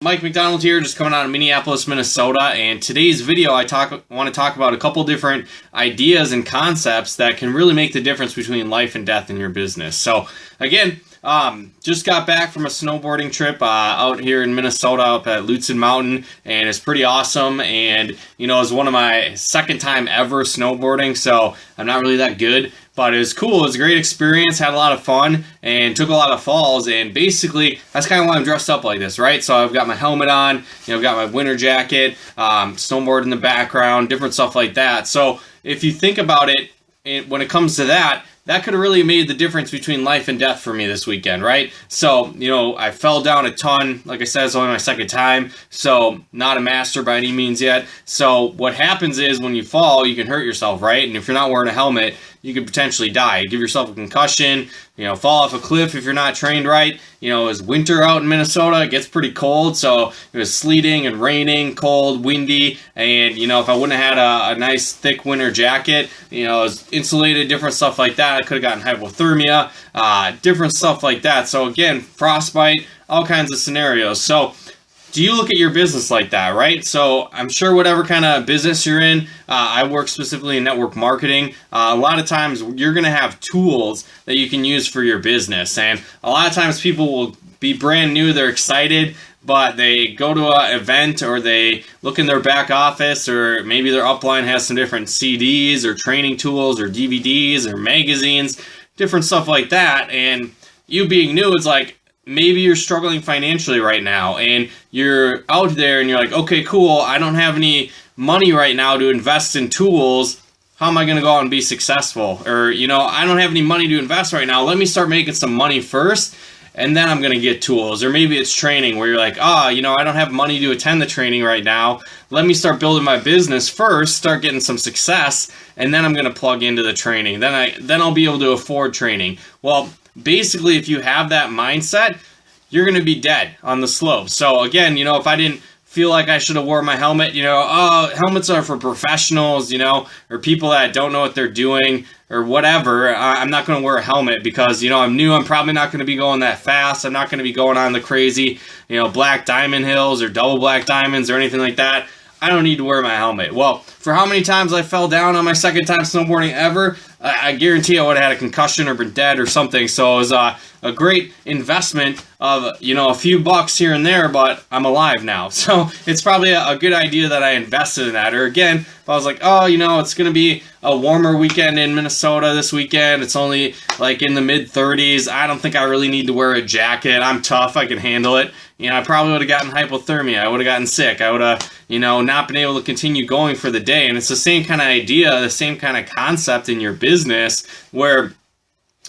Mike McDonald here, just coming out of Minneapolis, Minnesota, and today's video I want to talk about a couple different ideas and concepts that can really make the difference between life and death in your business. So again, just got back from a snowboarding trip out here in Minnesota up at Lutsen Mountain, and it's pretty awesome. And you know, it's one of my second time ever snowboarding, so I'm not really that good, but it was cool. It was a great experience, had a lot of fun, and took a lot of falls. And basically, that's kind of why I'm dressed up like this, right? So I've got my helmet on, I've got my winter jacket, snowboard in the background, different stuff like that. So if you think about it, when it comes to that could have really made the difference between life and death for me this weekend, right? So, I fell down a ton. Like I said, it's only my second time, so not a master by any means yet. So what happens is when you fall, you can hurt yourself, right? And if you're not wearing a helmet, you could potentially die. Give yourself a concussion, fall off a cliff if you're not trained right. It was winter out in Minnesota. It gets pretty cold, so it was sleeting and raining, cold, windy, and, if I wouldn't have had a nice thick winter jacket, it was insulated, different stuff like that, I could have gotten hypothermia, different stuff like that. So again, frostbite, all kinds of scenarios. So do you look at your business like that, right? So I'm sure whatever kind of business you're in, I work specifically in network marketing. A lot of times you're going to have tools that you can use for your business. And a lot of times people will be brand new, they're excited, but they go to an event or they look in their back office, or maybe their upline has some different CDs or training tools or DVDs or magazines, different stuff like that. And you being new, it's like, maybe you're struggling financially right now and you're out there and you're like, okay, cool, I don't have any money right now to invest in tools. How am I going to go out and be successful? Or, I don't have any money to invest right now. Let me start making some money first, and then I'm going to get tools. Or maybe it's training where you're like, I don't have money to attend the training right now. Let me start building my business first, start getting some success, and then I'm going to plug into the training. Then I'll be able to afford training. Well, basically, if you have that mindset, you're going to be dead on the slope. So again, if I didn't feel like I should have worn my helmet, helmets are for professionals, or people that don't know what they're doing or whatever. I'm not going to wear a helmet because, I'm new. I'm probably not going to be going that fast. I'm not going to be going on the crazy, black diamond hills or double black diamonds or anything like that. I don't need to wear my helmet. Well, for how many times I fell down on my second time snowboarding ever, I guarantee I would have had a concussion or been dead or something. So it was a great investment of, a few bucks here and there, but I'm alive now. So it's probably a good idea that I invested in that. Or again, if I was like, it's going to be a warmer weekend in Minnesota this weekend. It's only like in the mid 30s. I don't think I really need to wear a jacket. I'm tough. I can handle it. I probably would have gotten hypothermia. I would have gotten sick. I would have, not been able to continue going for the day. And it's the same kind of idea, the same kind of concept in your business, where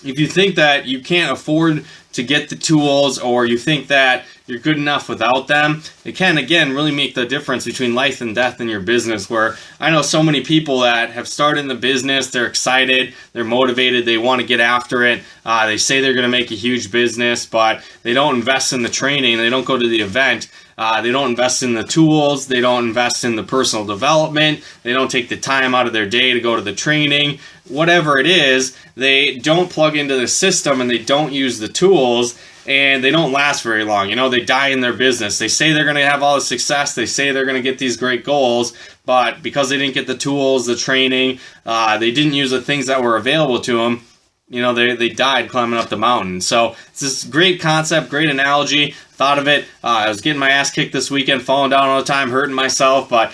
if you think that you can't afford to get the tools, or you think that you're good enough without them, it can, again, really make the difference between life and death in your business. Where I know so many people that have started in the business, they're excited, they're motivated, they want to get after it. They say they're going to make a huge business, but they don't invest in the training, they don't go to the event. They don't invest in the tools, they don't invest in the personal development, they don't take the time out of their day to go to the training, whatever it is, they don't plug into the system and they don't use the tools, and they don't last very long. They die in their business. They say they're going to have all the success, they say they're going to get these great goals, but because they didn't get the tools, the training, they didn't use the things that were available to them, they died climbing up the mountain. So it's this great concept, great analogy. Thought of it. I was getting my ass kicked this weekend, falling down all the time, hurting myself, but,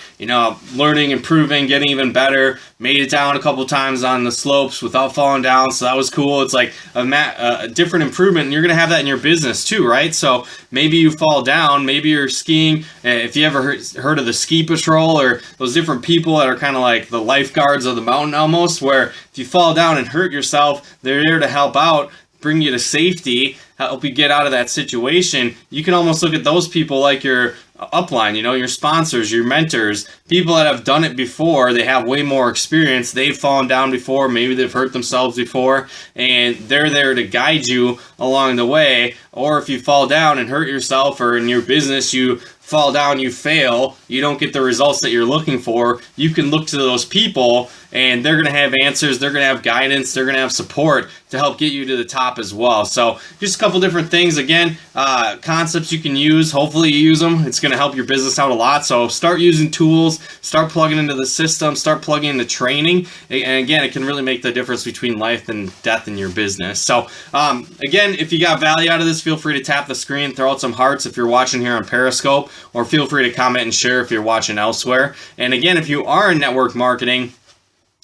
learning, improving, getting even better. Made it down a couple times on the slopes without falling down, so that was cool. It's like a different improvement, and you're going to have that in your business too, right? So maybe you fall down, maybe you're skiing. If you ever heard of the ski patrol, or those different people that are kind of like the lifeguards of the mountain almost, where if you fall down and hurt yourself, they're there to help out, bring you to safety, help you get out of that situation. You can almost look at those people like your upline, your sponsors, your mentors, people that have done it before. They have way more experience. They've fallen down before. Maybe they've hurt themselves before, and they're there to guide you along the way. Or if you fall down and hurt yourself, or in your business you fall down, you fail, you don't get the results that you're looking for, you can look to those people and they're going to have answers, they're going to have guidance, they're going to have support to help get you to the top as well. So just a couple different things, again, concepts you can use. Hopefully you use them. It's going to help your business out a lot. So start using tools, start plugging into the system, start plugging into training. And again, it can really make the difference between life and death in your business. So again, if you got value out of this, feel free to tap the screen, throw out some hearts if you're watching here on Periscope, or feel free to comment and share if you're watching elsewhere. And again, if you are in network marketing,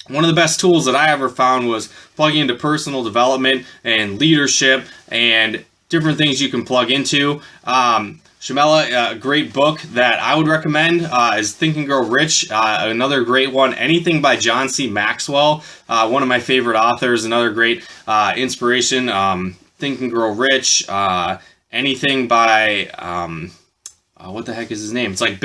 one of the best tools that I ever found was plugging into personal development and leadership and different things you can plug into. Shamela, a great book that I would recommend is Think and Grow Rich. Another great one, anything by John C. Maxwell, one of my favorite authors, another great inspiration. Think and Grow Rich. Anything by, what the heck is his name? It's like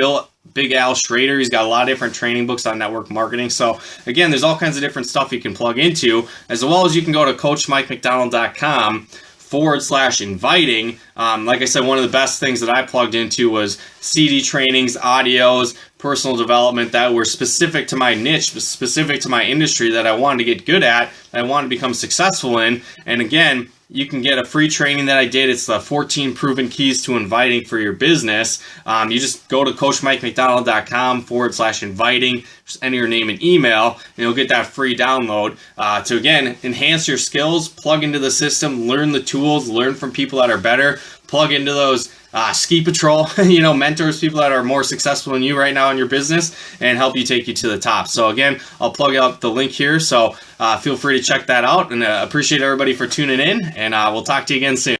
Big Al Schrader. He's got a lot of different training books on network marketing. So again, there's all kinds of different stuff you can plug into, as well as you can go to coachmikemcdonald.com/inviting. Like I said, one of the best things that I plugged into was CD trainings, audios, personal development that were specific to my niche, specific to my industry that I wanted to get good at, that I wanted to become successful in. And again, you can get a free training that I did. It's the 14 proven keys to inviting for your business. You just go to coachmikemcdonald.com/inviting, just enter your name and email, and you'll get that free download to, again, enhance your skills, plug into the system, learn the tools, learn from people that are better, plug into those ski patrol, mentors, people that are more successful than you right now in your business, and help you take you to the top. So again, I'll plug out the link here. So feel free to check that out, and appreciate everybody for tuning in, and we'll talk to you again soon.